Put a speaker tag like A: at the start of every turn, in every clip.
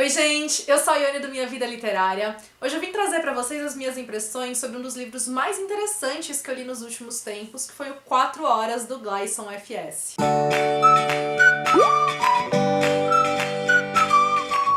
A: Oi gente, eu sou a Ione do Minha Vida Literária. Hoje eu vim trazer pra vocês as minhas impressões sobre um dos livros mais interessantes que eu li nos últimos tempos, que foi o 4 Horas, do Gleison F.S.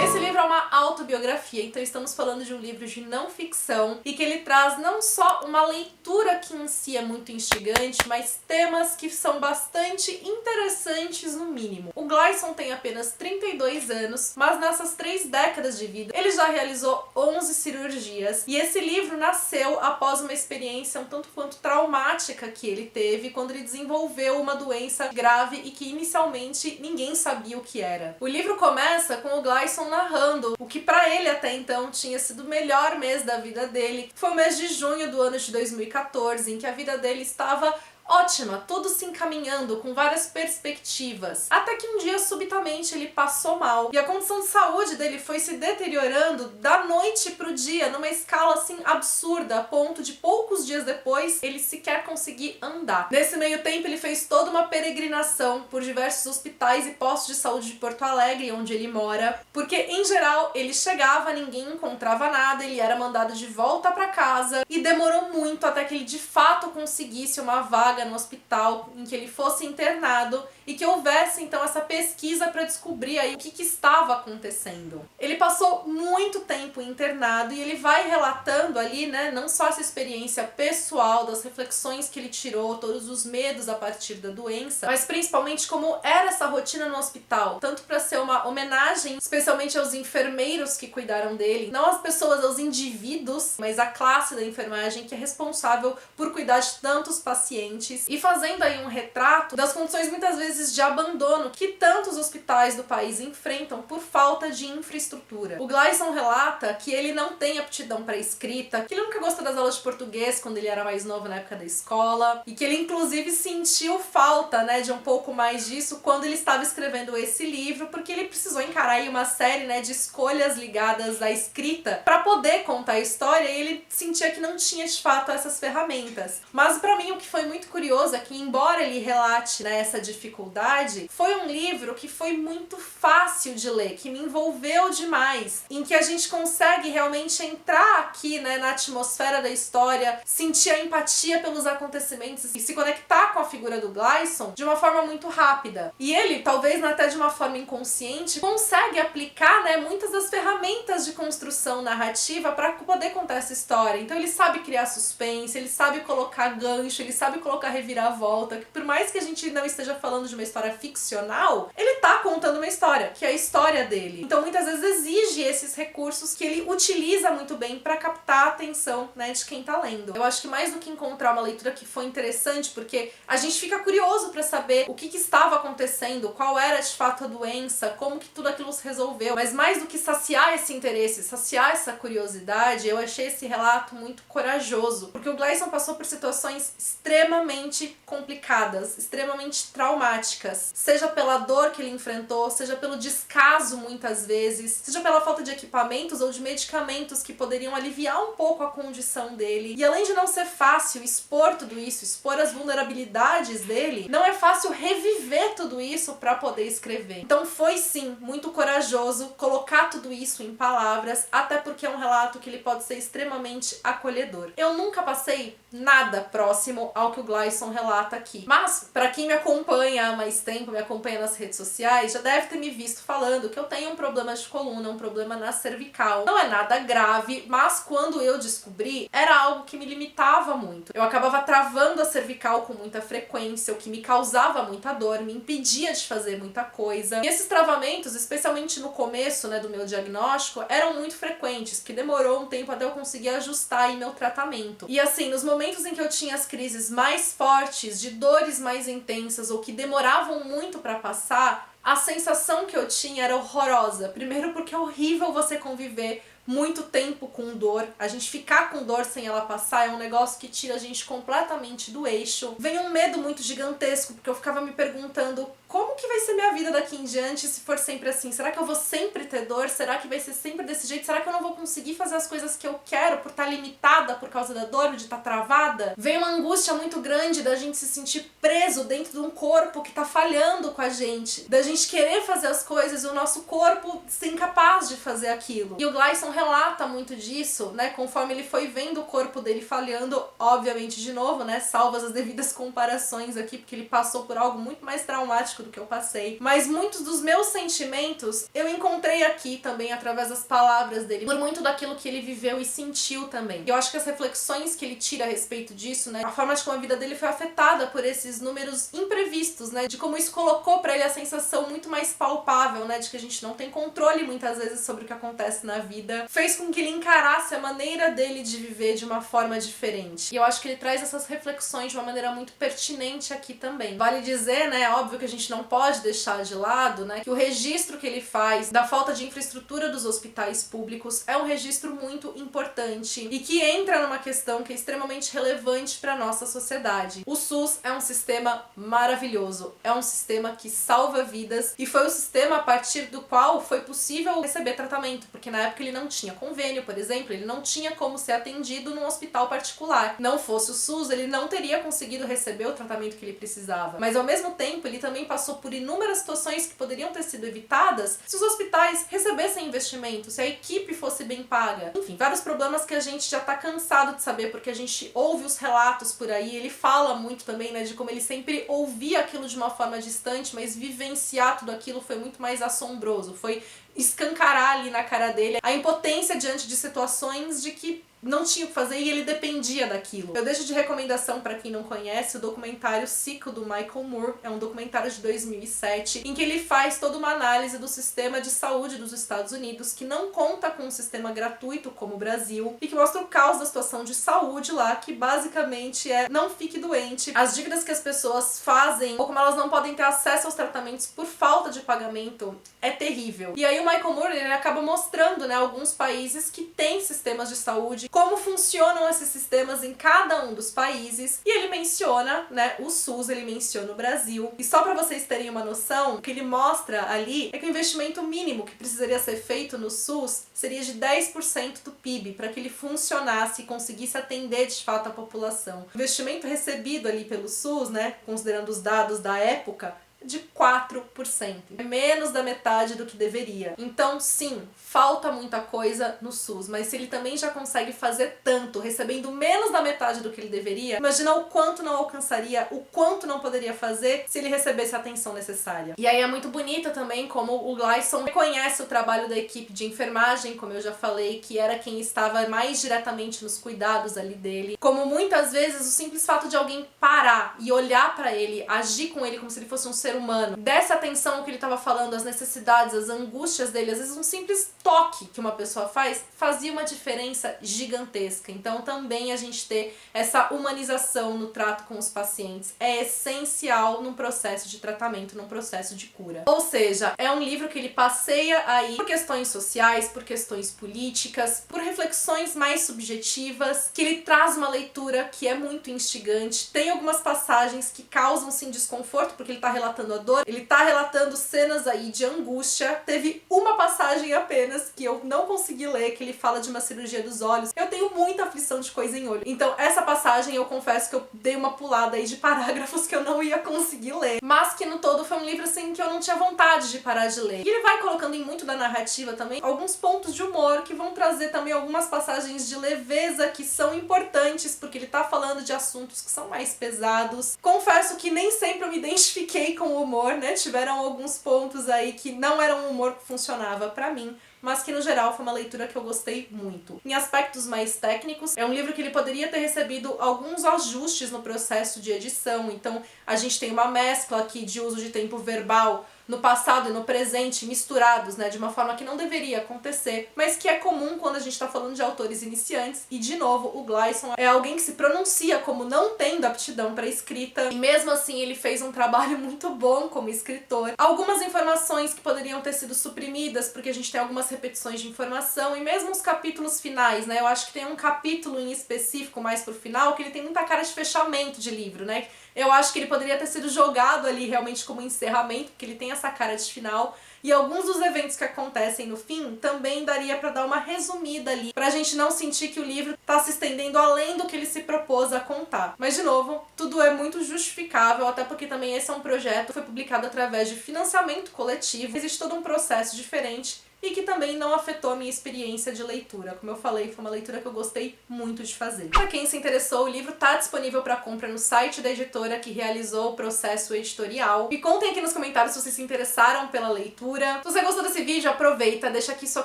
A: Esse livro é uma autobiografia, então estamos falando de um livro de não ficção e que ele traz não só uma leitura que em si é muito instigante, mas temas que são bastante interessantes no mínimo. O Gleison tem apenas 32 anos, mas nessas 3 décadas de vida ele já realizou 11 cirurgias e esse livro nasceu após uma experiência um tanto quanto traumática que ele teve quando ele desenvolveu uma doença grave e que inicialmente ninguém sabia o que era. O livro começa com o Gleison narrando o que pra ele até então tinha sido o melhor mês da vida dele. Foi o mês de junho do ano de 2014, em que a vida dele estava ótima, tudo se encaminhando, com várias perspectivas. Até que um dia, subitamente, ele passou mal. E a condição de saúde dele foi se deteriorando da noite pro dia, numa escala assim absurda, a ponto de poucos dias depois ele sequer conseguir andar. Nesse meio tempo, ele fez toda uma peregrinação por diversos hospitais e postos de saúde de Porto Alegre, onde ele mora, porque, em geral, ele chegava, ninguém encontrava nada, ele era mandado de volta pra casa e demorou muito até que ele de fato conseguisse uma vaga no hospital em que ele fosse internado e que houvesse então essa pesquisa para descobrir aí o que estava acontecendo. Ele passou muito tempo internado e ele vai relatando ali, né, não só essa experiência pessoal, das reflexões que ele tirou, todos os medos a partir da doença, mas principalmente como era essa rotina no hospital, tanto para ser uma homenagem especialmente aos enfermeiros que cuidaram dele, não às pessoas, aos indivíduos, mas à classe da enfermagem que é responsável por cuidar de tantos pacientes, e fazendo aí um retrato das condições muitas vezes de abandono que tantos hospitais do país enfrentam por falta de infraestrutura. O Gleison relata que ele não tem aptidão para escrita, que ele nunca gostou das aulas de português quando ele era mais novo na época da escola, e que ele inclusive sentiu falta, né, de um pouco mais disso quando ele estava escrevendo esse livro, porque ele precisou encarar aí uma série, né, de escolhas ligadas à escrita para poder contar a história, e ele sentia que não tinha de fato essas ferramentas. Mas para mim o que foi muito curioso é que, embora ele relate, né, essa dificuldade, foi um livro que foi muito fácil de ler, que me envolveu demais, em que a gente consegue realmente entrar aqui, né, na atmosfera da história, sentir a empatia pelos acontecimentos e se conectar com a figura do Gleison de uma forma muito rápida. E ele, talvez até de uma forma inconsciente, consegue aplicar, né, muitas das ferramentas de construção narrativa para poder contar essa história. Então ele sabe criar suspense, ele sabe colocar gancho, ele sabe colocar reviravolta, que por mais que a gente não esteja falando de uma história ficcional, ele tá contando uma história, que é a história dele. Então muitas vezes exige esses recursos que ele utiliza muito bem para captar a atenção, né, de quem tá lendo. Eu acho que mais do que encontrar uma leitura que foi interessante, porque a gente fica curioso para saber o que estava acontecendo, qual era de fato a doença, como que tudo aquilo se resolveu, mas mais do que saciar esse interesse, saciar essa curiosidade, eu achei esse relato muito corajoso, porque o Gleison passou por situações extremamente complicadas, extremamente traumáticas, seja pela dor que ele enfrentou, seja pelo descaso muitas vezes, seja pela falta de equipamentos ou de medicamentos que poderiam aliviar um pouco a condição dele. E além de não ser fácil expor tudo isso, expor as vulnerabilidades dele, não é fácil reviver tudo isso para poder escrever. Então foi sim muito corajoso colocar tudo isso em palavras, até porque é um relato que ele pode ser extremamente acolhedor. Eu nunca passei nada próximo ao que o Gleison relata aqui, mas para quem me acompanha há mais tempo, me acompanha nas redes sociais, já deve ter me visto falando que eu tenho um problema de coluna, um problema na cervical. Não é nada grave, mas quando eu descobri, era algo que me limitava muito. Eu acabava travando a cervical com muita frequência, o que me causava muita dor, me impedia de fazer muita coisa. E esses travamentos, especialmente no começo, né, do meu diagnóstico, eram muito frequentes, que demorou um tempo até eu conseguir ajustar aí meu tratamento. E assim, nos momentos em que eu tinha as crises mais fortes, de dores mais intensas ou que demoravam muito para passar, a sensação que eu tinha era horrorosa. Primeiro porque é horrível você conviver muito tempo com dor. A gente ficar com dor sem ela passar é um negócio que tira a gente completamente do eixo. Vem um medo muito gigantesco, porque eu ficava me perguntando como que vai ser minha vida daqui em diante se for sempre assim? Será que eu vou sempre ter dor? Será que vai ser sempre desse jeito? Será que eu não vou conseguir fazer as coisas que eu quero por estar limitada por causa da dor, de estar travada? Vem uma angústia muito grande da gente se sentir preso dentro de um corpo que tá falhando com a gente, da gente querer fazer as coisas e o nosso corpo ser incapaz de fazer aquilo. E o Gleison relata muito disso, né, conforme ele foi vendo o corpo dele falhando, obviamente, de novo, né, salvas as devidas comparações aqui, porque ele passou por algo muito mais traumático do que eu passei, mas muitos dos meus sentimentos eu encontrei aqui também através das palavras dele, por muito daquilo que ele viveu e sentiu também. Eu acho que as reflexões que ele tira a respeito disso, né, a forma de como a vida dele foi afetada por esses números imprevistos, né, de como isso colocou pra ele a sensação muito mais palpável, né, de que a gente não tem controle muitas vezes sobre o que acontece na vida, fez com que ele encarasse a maneira dele de viver de uma forma diferente. E eu acho que ele traz essas reflexões de uma maneira muito pertinente aqui também. Vale dizer, né, óbvio que a gente não pode deixar de lado, né, que o registro que ele faz da falta de infraestrutura dos hospitais públicos é um registro muito importante e que entra numa questão que é extremamente relevante para nossa sociedade. O SUS é um sistema maravilhoso, é um sistema que salva vidas e foi o sistema a partir do qual foi possível receber tratamento, porque na época ele não tinha convênio, por exemplo, ele não tinha como ser atendido num hospital particular. Não fosse o SUS, ele não teria conseguido receber o tratamento que ele precisava. Mas ao mesmo tempo, ele também passou por inúmeras situações que poderiam ter sido evitadas se os hospitais recebessem investimento, se a equipe fosse bem paga. Enfim, vários problemas que a gente já tá cansado de saber, porque a gente ouve os relatos por aí, ele fala muito também, né, de como ele sempre ouvia aquilo de uma forma distante, mas vivenciar tudo aquilo foi muito mais assombroso, foi escancarar ali na cara dele a impotência diante de situações de que não tinha o que fazer e ele dependia daquilo. Eu deixo de recomendação para quem não conhece o documentário Ciclo do Michael Moore, é um documentário de 2007, em que ele faz toda uma análise do sistema de saúde dos Estados Unidos, que não conta com um sistema gratuito como o Brasil, e que mostra o caos da situação de saúde lá, que basicamente é não fique doente, as dívidas que as pessoas fazem, ou como elas não podem ter acesso aos tratamentos por falta de pagamento, é terrível. E aí o Michael Moore, ele acaba mostrando, né, alguns países que têm sistemas de saúde, como funcionam esses sistemas em cada um dos países, e ele menciona, né, o SUS, ele menciona o Brasil. E só para vocês terem uma noção, o que ele mostra ali é que o investimento mínimo que precisaria ser feito no SUS seria de 10% do PIB, para que ele funcionasse e conseguisse atender de fato a população. O investimento recebido ali pelo SUS, né, considerando os dados da época, de 4%. É menos da metade do que deveria. Então, sim, falta muita coisa no SUS, mas se ele também já consegue fazer tanto, recebendo menos da metade do que ele deveria, imagina o quanto não alcançaria, o quanto não poderia fazer se ele recebesse a atenção necessária. E aí é muito bonito também como o Gleison reconhece o trabalho da equipe de enfermagem, como eu já falei, que era quem estava mais diretamente nos cuidados ali dele. Como muitas vezes o simples fato de alguém parar e olhar pra ele, agir com ele como se ele fosse um ser humano, dessa atenção ao que ele estava falando, as necessidades, as angústias dele, às vezes um simples toque que uma pessoa faz, fazia uma diferença gigantesca. Então também a gente ter essa humanização no trato com os pacientes é essencial num processo de tratamento, num processo de cura. Ou seja, é um livro que ele passeia aí por questões sociais, por questões políticas, por reflexões mais subjetivas, que ele traz uma leitura que é muito instigante. Tem algumas passagens que causam sim desconforto, porque ele está relatando a dor, ele tá relatando cenas aí de angústia. Teve uma passagem apenas que eu não consegui ler, que ele fala de uma cirurgia dos olhos. Eu tenho muita aflição de coisa em olho. Então essa passagem eu confesso que eu dei uma pulada aí de parágrafos que eu não ia conseguir ler. Mas que no todo foi um livro assim que eu não tinha vontade de parar de ler. E ele vai colocando em muito da narrativa também alguns pontos de humor que vão trazer também algumas passagens de leveza que são importantes, porque ele tá falando de assuntos que são mais pesados. Confesso que nem sempre eu me identifiquei com o humor, né? Tiveram alguns pontos aí que não eram um humor que funcionava pra mim, mas que no geral foi uma leitura que eu gostei muito. Em aspectos mais técnicos, é um livro que ele poderia ter recebido alguns ajustes no processo de edição, então a gente tem uma mescla aqui de uso de tempo verbal no passado e no presente misturados, né, de uma forma que não deveria acontecer, mas que é comum quando a gente tá falando de autores iniciantes. E de novo, o Gleeson é alguém que se pronuncia como não tendo aptidão para escrita, e mesmo assim ele fez um trabalho muito bom como escritor. Algumas informações que poderiam ter sido suprimidas, porque a gente tem algumas repetições de informação, e mesmo os capítulos finais, né, eu acho que tem um capítulo em específico mais pro final que ele tem muita cara de fechamento de livro, né. Eu acho que ele poderia ter sido jogado ali realmente como encerramento, porque ele tem essa cara de final. E alguns dos eventos que acontecem no fim também daria pra dar uma resumida ali, pra gente não sentir que o livro tá se estendendo além do que ele se propôs a contar. Mas, de novo, tudo é muito justificável, até porque também esse é um projeto que foi publicado através de financiamento coletivo. Existe todo um processo diferente e que também não afetou a minha experiência de leitura. Como eu falei, foi uma leitura que eu gostei muito de fazer. Para quem se interessou, o livro tá disponível para compra no site da editora que realizou o processo editorial. Me contem aqui nos comentários se vocês se interessaram pela leitura. Se você gostou desse vídeo, aproveita, deixa aqui sua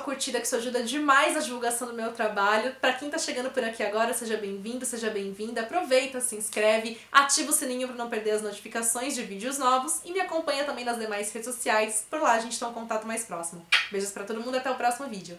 A: curtida, que isso ajuda demais na divulgação do meu trabalho. Para quem tá chegando por aqui agora, seja bem-vindo, seja bem-vinda. Aproveita, se inscreve, ativa o sininho para não perder as notificações de vídeos novos e me acompanha também nas demais redes sociais. Por lá a gente tem um contato mais próximo. Beijos pra todo mundo, até o próximo vídeo.